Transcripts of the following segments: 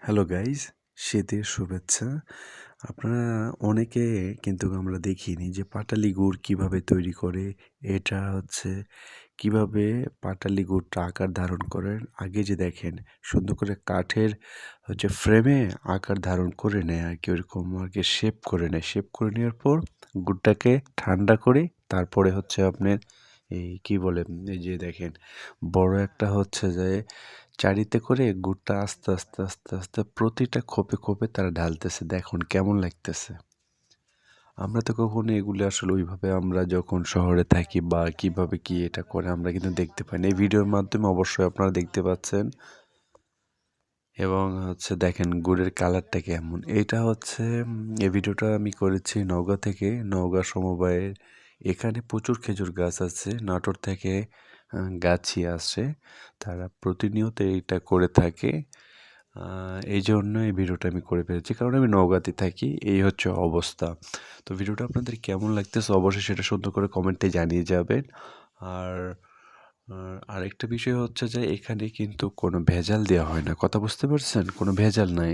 Hello guys, শীতের শুভেচ্ছা। আপনারা অনেকে কিন্তু আমরা দেখিনি যে পাটালি গুড় কিভাবে তৈরি করে। এটা হচ্ছে কিভাবে পাটালি গুড়টা আকার ধারণ করে। আগে যে দেখেন সুন্দর করে কাঠের হচ্ছে ফ্রেমে আকার ধারণ করে নেয় আর কি, ওইরকম আর কি শেপ করে নেয়। শেপ করে নেওয়ার পর গুড়টাকে ঠান্ডা করে তারপরে হচ্ছে আপনার এই কি বলে, এই যে দেখেন বড় একটা হচ্ছে যে চারিতে করে গুড়টা আস্তে আস্তে আস্তে আস্তে প্রতিটা খোপে খোপে তারা ঢালতেছে। দেখুন কেমন লাগতেছে। আমরা তো কখনো এগুলো আসলে ওইভাবে আমরা যখন শহরে থাকি বা কিভাবে কি এটা করে আমরা কিন্তু দেখতে পাই না। এই ভিডিওর মাধ্যমে অবশ্যই আপনারা দেখতে পাচ্ছেন। এবং হচ্ছে দেখেন গুড়ের কালারটা কেমন। এটা হচ্ছে এই ভিডিওটা আমি করেছি নওগাঁ থেকে, নওগাঁ সমবায়ের। এখানে প্রচুর খেজুর গাছ আছে। নাটোর থেকে গাছই আসে, তারা প্রতিনিয়ত এইটা করে থাকে। এই জন্য এই ভিডিওটা আমি করে ফেলেছি, কারণ আমি নওগাঁতে থাকি। এই হচ্ছে অবস্থা। তো ভিডিওটা আপনাদের কেমন লাগতেছে অবশ্যই সেটা সুন্দর করে কমেন্টে জানিয়ে যাবেন। আর আরেকটা বিষয় হচ্ছে যে এখানে কিন্তু কোনো ভেজাল দেওয়া হয় না। কথা বুঝতে পারছেন? কোনো ভেজাল নাই।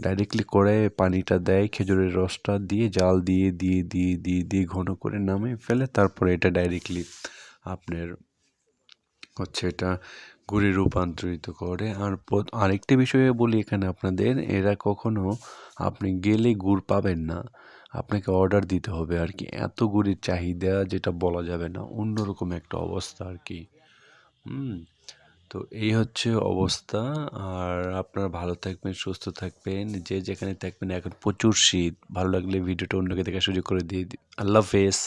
ডাইরেক্টলি কড়াইয়ে পানিটা দেয়, খেজুরের রসটা দিয়ে জাল দিয়ে দিয়ে দিয়ে দিয়ে দিয়ে ঘন করে নামিয়ে ফেলে, তারপরে এটা ডাইরেক্টলি আপনার হচ্ছে এটা গুড়ে রূপান্তরিত করে। আর আরেকটা বিষয়ে বলি এখানে আপনাদের, এরা কখনো আপনি গেলে গুড় পাবেন না, আপনাকে অর্ডার দিতে হবে আর কি। এত গুড়ের চাহিদা যেটা বলা যাবে না, অন্যরকম একটা অবস্থা আর কি। হুম। তো এই হচ্ছে অবস্থা। আর আপনারা ভালো থাকবেন, সুস্থ থাকবেন, যে যেখানে থাকবেন। এখন প্রচুর শীত। ভালো লাগলে ভিডিওটা অন্যকে দেখার সুযোগ করে দিয়ে আল্লাহ হাফেজ।